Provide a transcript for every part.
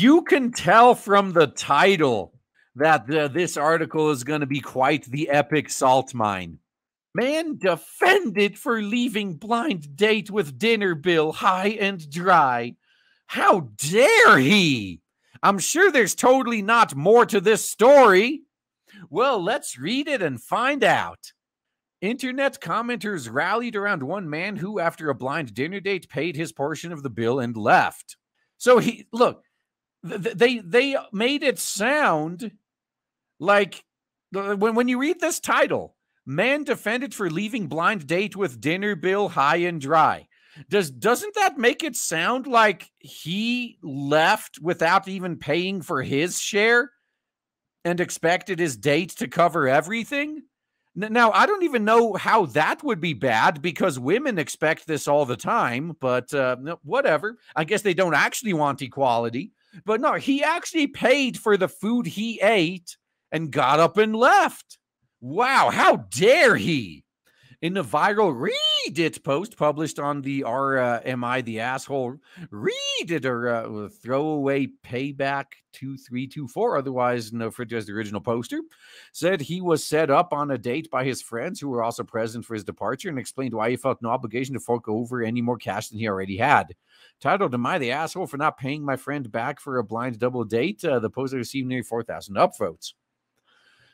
You can tell from the title that this article is going to be quite the epic salt mine. Man defended for leaving blind date with dinner bill high and dry. How dare he? I'm sure there's totally not more to this story. Well, let's read it and find out. Internet commenters rallied around one man who, after a blind dinner date, paid his portion of the bill and left. So they made it sound like when you read this title, man defended for leaving blind date with dinner bill high and dry. Doesn't that make it sound like he left without even paying for his share and expected his date to cover everything? Now, I don't even know how that would be bad because women expect this all the time, but whatever. I guess they don't actually want equality. But no, he actually paid for the food he ate and got up and left. Wow, how dare he? In a viral Read It post published on the Am I the Asshole Read It or Throwaway Payback 2324, otherwise known as the original poster, said he was set up on a date by his friends who were also present for his departure and explained why he felt no obligation to fork over any more cash than he already had. Titled, Am I the Asshole for Not Paying My Friend Back for a Blind Double Date? The poster received nearly 4,000 upvotes.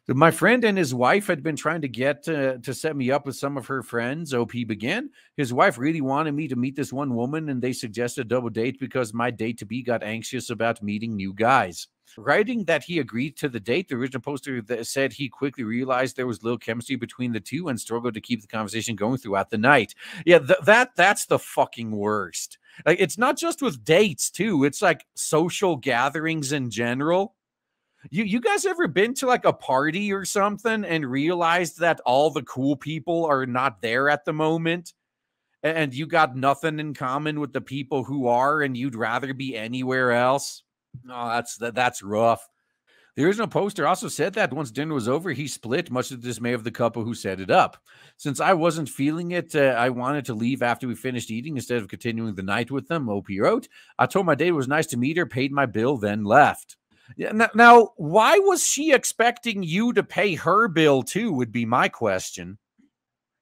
My friend and his wife had been trying to get to set me up with some of her friends, OP began. His wife really wanted me to meet this one woman, and they suggested a double date because my date-to-be got anxious about meeting new guys. Writing that he agreed to the date, the original poster said he quickly realized there was little chemistry between the two and struggled to keep the conversation going throughout the night. Yeah, that's the fucking worst. Like, it's not just with dates, too. It's like social gatherings in general. You guys ever been to like a party or something and realized that all the cool people are not there at the moment and you got nothing in common with the people who are and you'd rather be anywhere else? Oh, that's rough. The original poster also said that once dinner was over, he split, much to the dismay of the couple who set it up. Since I wasn't feeling it, I wanted to leave after we finished eating instead of continuing the night with them, OP wrote. I told my date it was nice to meet her, paid my bill, then left. Yeah, now, why was she expecting you to pay her bill too, would be my question.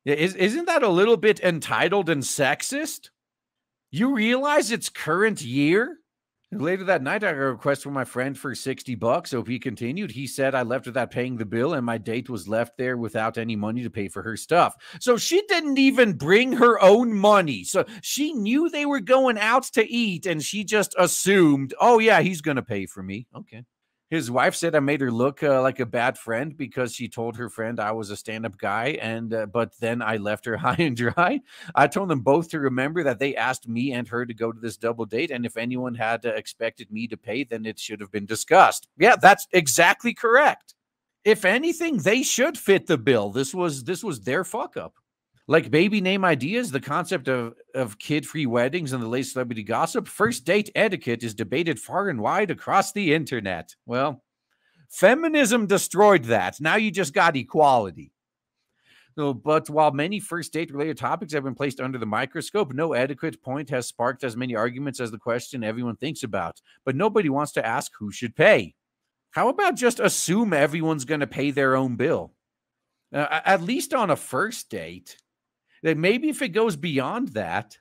Isn't that a little bit entitled and sexist? You realize it's current year? Later that night, I got a request from my friend for $60. OP continued. He said I left without paying the bill and my date was left there without any money to pay for her stuff. So she didn't even bring her own money. So she knew they were going out to eat and she just assumed, oh yeah, he's going to pay for me. Okay. His wife said I made her look like a bad friend because she told her friend I was a stand-up guy, but then I left her high and dry. I told them both to remember that they asked me and her to go to this double date, and if anyone had expected me to pay, then it should have been discussed. Yeah, that's exactly correct. If anything, they should fit the bill. This was their fuck up. Like baby name ideas, the concept of kid-free weddings and the latest celebrity gossip, first date etiquette is debated far and wide across the internet. Well, feminism destroyed that. Now you just got equality. So, but while many first date-related topics have been placed under the microscope, no etiquette point has sparked as many arguments as the question everyone thinks about. But nobody wants to ask who should pay. How about just assume everyone's going to pay their own bill? At least on a first date. Maybe if it goes beyond that,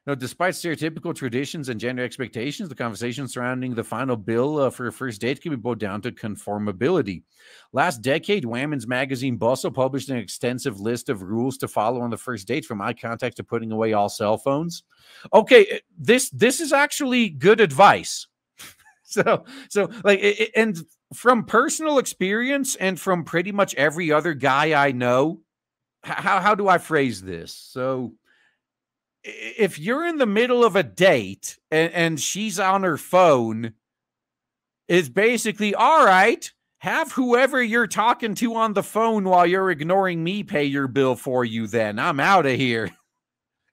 despite stereotypical traditions and gender expectations, the conversation surrounding the final bill for a first date can be boiled down to conformability. Last decade, Women's Magazine Bustle published an extensive list of rules to follow on the first date, from eye contact to putting away all cell phones. Okay, this is actually good advice. So and from personal experience and from pretty much every other guy I know, how do I phrase this? So if you're in the middle of a date and she's on her phone, it's basically, all right, have whoever you're talking to on the phone while you're ignoring me pay your bill for you then. I'm out of here.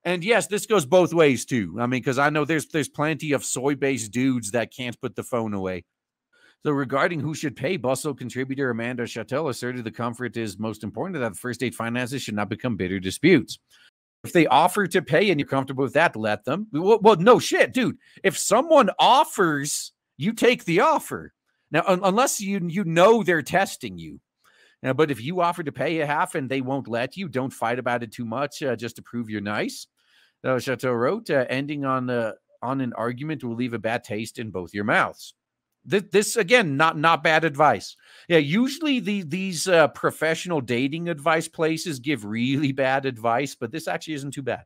And yes, this goes both ways too. I mean, because I know there's plenty of soy-based dudes that can't put the phone away. So regarding who should pay, Bustle contributor Amanda Chattel asserted the comfort is most important, that the first date finances should not become bitter disputes. If they offer to pay and you're comfortable with that, let them. Well, no shit, dude. If someone offers you take the offer. Now, unless you know they're testing you. But if you offer to pay a half and they won't let you, don't fight about it too much just to prove you're nice. Chateau wrote, ending on an argument will leave a bad taste in both your mouths. This again, not bad advice. Yeah, usually these professional dating advice places give really bad advice, but this actually isn't too bad.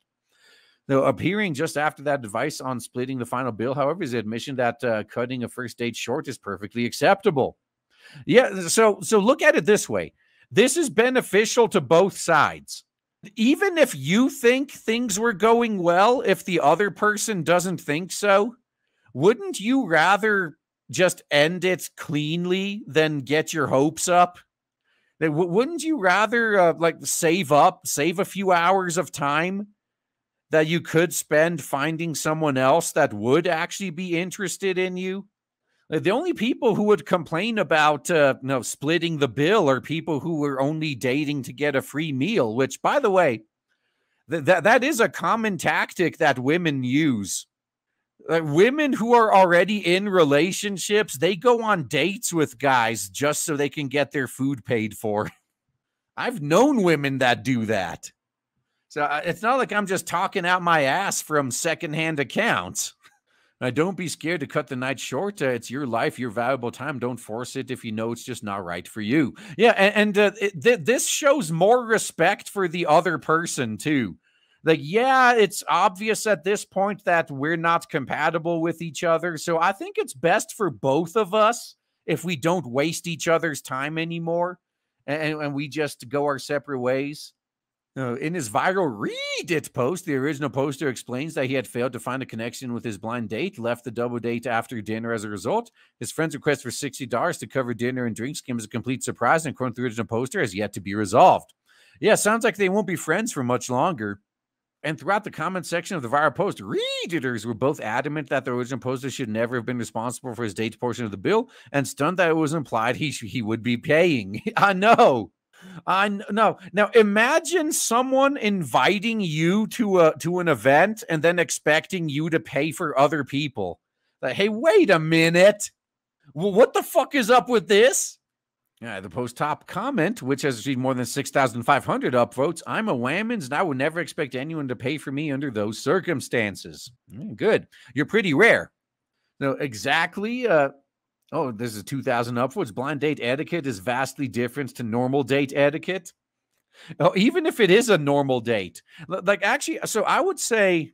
Though appearing just after that advice on splitting the final bill, however, is the admission that cutting a first date short is perfectly acceptable. Yeah, so look at it this way. This is beneficial to both sides. Even if you think things were going well, if the other person doesn't think so, wouldn't you rather just end it cleanly than get your hopes up? Wouldn't you rather save a few hours of time that you could spend finding someone else that would actually be interested in you? The only people who would complain about splitting the bill are people who were only dating to get a free meal, which, by the way, that is a common tactic that women use. Women who are already in relationships, they go on dates with guys just so they can get their food paid for. I've known women that do that. So it's not like I'm just talking out my ass from secondhand accounts. Don't be scared to cut the night short. It's your life, your valuable time. Don't force it if you know it's just not right for you. Yeah, and this shows more respect for the other person, too. Like, yeah, it's obvious at this point that we're not compatible with each other. So I think it's best for both of us if we don't waste each other's time anymore and we just go our separate ways. In his viral Read It post, the original poster explains that he had failed to find a connection with his blind date, left the double date after dinner as a result. His friend's request for $60 to cover dinner and drinks came as a complete surprise, and according to the original poster, has yet to be resolved. Yeah, sounds like they won't be friends for much longer. And throughout the comment section of the viral post, Redditors were both adamant that the original poster should never have been responsible for his date's portion of the bill, and stunned that it was implied he would be paying. I know. No. Now imagine someone inviting you to an event and then expecting you to pay for other people. Like, hey, wait a minute. Well, what the fuck is up with this? The post top comment, which has received more than 6,500 upvotes. I'm a Whammons and I would never expect anyone to pay for me under those circumstances. Good. You're pretty rare. No, exactly. Oh, this is 2,000 upwards. Blind date etiquette is vastly different to normal date etiquette. Oh, even if it is a normal date. Like, actually, so I would say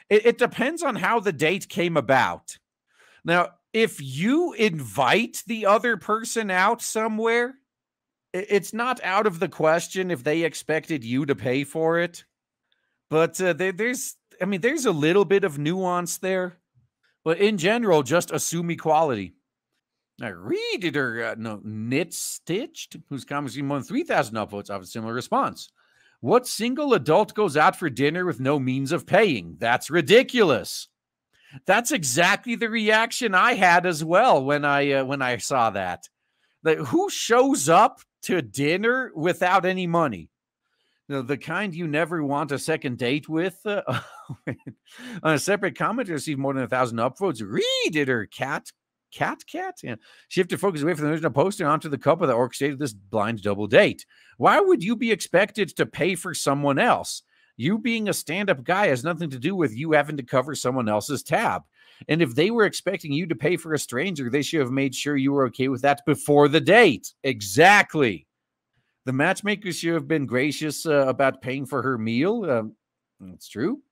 it depends on how the date came about. Now, if you invite the other person out somewhere, it's not out of the question if they expected you to pay for it. But there's a little bit of nuance there. But in general, just assume equality. I read it or Knit Stitched, whose comments more than 3,000 upvotes, have a similar response. What single adult goes out for dinner with no means of paying? That's ridiculous. That's exactly the reaction I had as well when I saw that. Like, who shows up to dinner without any money? The kind you never want a second date with. On a separate comment, received more than 1,000 upvotes. Read it or cat. Yeah. Shifted focus away from the original poster onto the couple that orchestrated this blind double date. Why would you be expected to pay for someone else? You being a stand-up guy has nothing to do with you having to cover someone else's tab. And if they were expecting you to pay for a stranger, they should have made sure you were okay with that before the date. Exactly. The matchmaker should have been gracious about paying for her meal. That's true.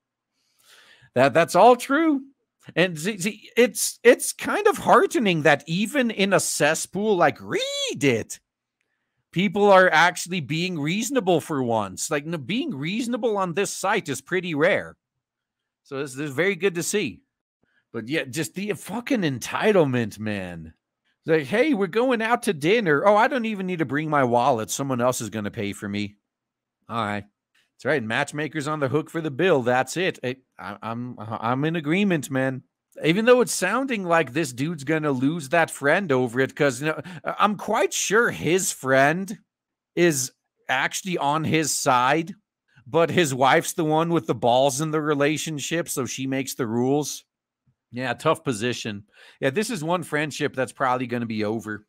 That's all true. And see, it's kind of heartening that even in a cesspool like Read It, people are actually being reasonable for once. Like, being reasonable on this site is pretty rare. So this is very good to see. But yeah, just the fucking entitlement, man. Like, hey, we're going out to dinner. Oh, I don't even need to bring my wallet. Someone else is going to pay for me. All right. That's right. Matchmaker's on the hook for the bill. That's it. I'm in agreement, man. Even though it's sounding like this dude's going to lose that friend over it, because I'm quite sure his friend is actually on his side, but his wife's the one with the balls in the relationship, so she makes the rules. Yeah, tough position. Yeah, this is one friendship that's probably going to be over.